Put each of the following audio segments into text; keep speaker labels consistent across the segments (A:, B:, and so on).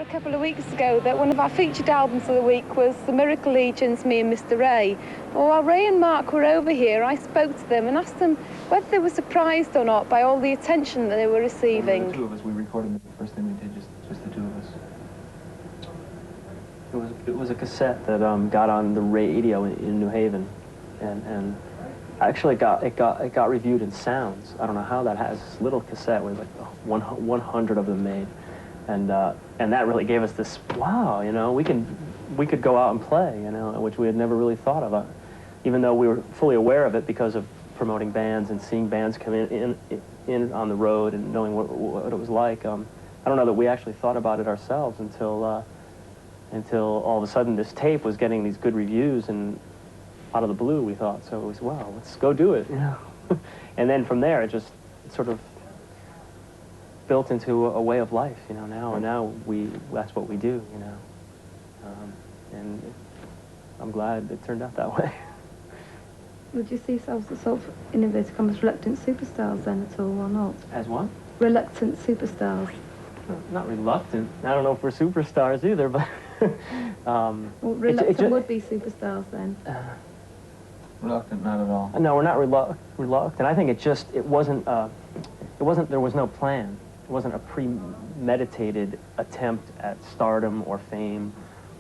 A: a couple of weeks ago that one of our featured albums of the week was The Miracle Legions, Me and Mr. Ray. Well, while Ray and Mark were over here, I spoke to them and asked them whether they were surprised or not by all the attention that they were receiving.
B: The two of us, we recorded the first thing we did, just the two of us. It was a cassette that got on the radio in New Haven, and actually it got reviewed in Sounds. I don't know how that has this little cassette with like 100 of them made, and that really gave us this wow, you know, we could go out and play, you know, which we had never really thought of, even though we were fully aware of it because of promoting bands and seeing bands come in on the road and knowing what it was like. I don't know that we actually thought about it ourselves until all of a sudden this tape was getting these good reviews, and out of the blue we thought, so it was, wow, let's go do it, you know. And then from there it sort of built into a way of life, you know. Now that's what we do, you know. And I'm glad it turned out that way.
A: Would you see yourselves as sort of, in inverted commas, reluctant superstars then at all, or not?
B: As what?
A: Reluctant superstars.
B: Not reluctant. I don't know if we're superstars either, but...
A: well, reluctant would be superstars then.
B: Reluctant, not at all. No, we're not reluctant. I think it wasn't, there was no plan. It wasn't a premeditated attempt at stardom or fame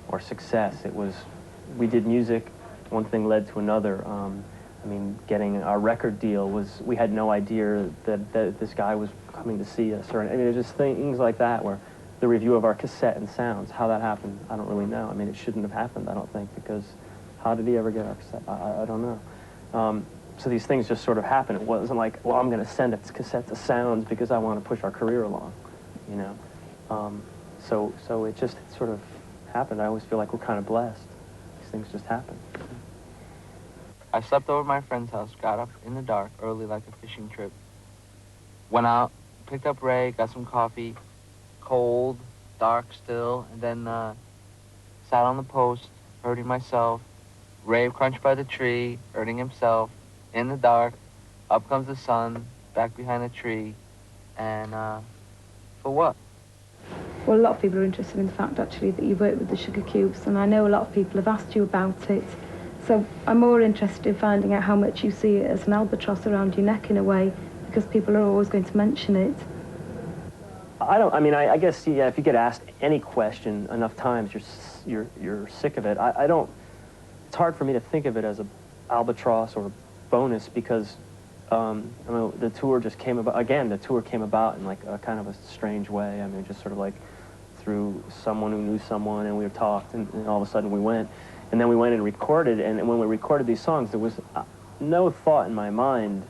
B: or success. It was, we did music, one thing led to another. I mean, getting our record deal was, we had no idea that this guy was coming to see us, or, I mean, there's just things like that where the review of our cassette and Sounds, how that happened, I don't really know. I mean, it shouldn't have happened, I don't think, because how did he ever get our cassette? I don't know. So these things just sort of happened. It wasn't like, well, I'm going to send a cassette to Sounds because I want to push our career along, you know. So it just sort of happened. I always feel like we're kind of blessed. These things just happen.
C: I slept over at my friend's house, got up in the dark early like a fishing trip, went out, picked up Ray, got some coffee, cold, dark still, and then sat on the post, hurting myself. Ray crunched by the tree, hurting himself, in the dark. Up comes the sun, back behind the tree, and for what?
A: Well, a lot of people are interested in the fact, actually, that you work with the Sugar Cubes, and I know a lot of people have asked you about it. So I'm more interested in finding out how much you see it as an albatross around your neck in a way, because people are always going to mention it.
B: I guess, yeah, if you get asked any question enough times, you're sick of it. It's hard for me to think of it as an albatross or a bonus because, I mean, the tour just came about, again, the tour came about in like a kind of a strange way. I mean, just sort of like through someone who knew someone, and we talked, and all of a sudden we went. And then we went and recorded, and when we recorded these songs, there was no thought in my mind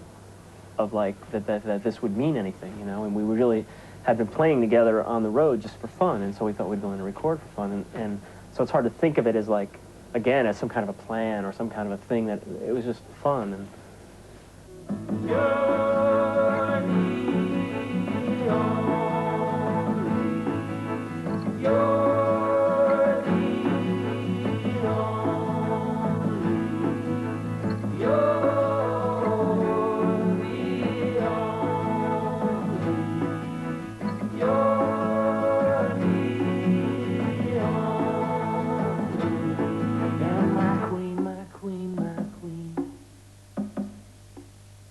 B: of like that this would mean anything, you know. And we really had been playing together on the road just for fun, and so we thought we'd go in and record for fun. And so it's hard to think of it as like, again, as some kind of a plan or some kind of a thing. That it was just fun. And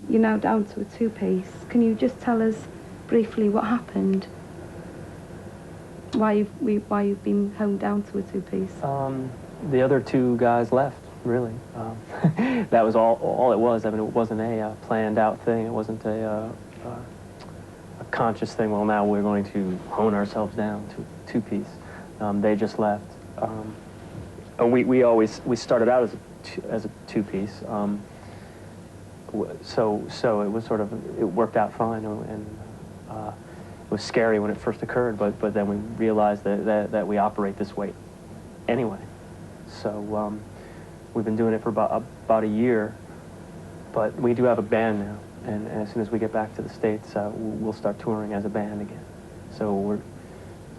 A: You're now down to a two-piece. Can you just tell us briefly what happened? Why you've been honed down to a two-piece?
B: the other two guys left, really. That was all it was. I mean, it wasn't a planned out thing. It wasn't a conscious thing. Well, now we're going to hone ourselves down to two-piece. They just left. We started out as a two-piece. So it was sort of, it worked out fine, and it was scary when it first occurred, but then we realized that we operate this way anyway. So we've been doing it for about a year, but we do have a band now, and as soon as we get back to the States, we'll start touring as a band again. So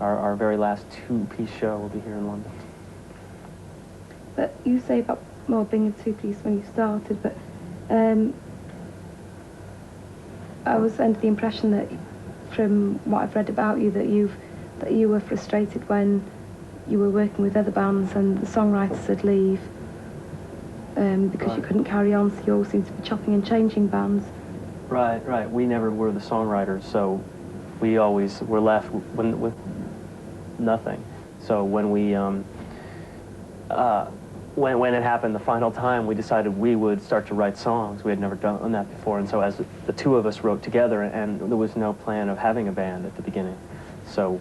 B: our very last two-piece show will be here in London.
A: But you say about more being a two-piece when you started, but I was under the impression that, from what I've read about you, that you've that you were frustrated when you were working with other bands and the songwriters would leave because you couldn't carry on, so you all seemed to be chopping and changing bands.
B: Right, right. We never were the songwriters, so we always were left with nothing. So when we when it happened the final time, we decided we would start to write songs. We had never done that before, and so as the two of us wrote together, and there was no plan of having a band at the beginning. So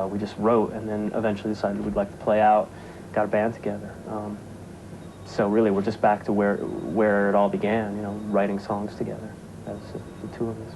B: we just wrote, and then eventually decided we'd like to play out, got a band together. So really, we're just back to where it all began, you know, writing songs together as the two of us.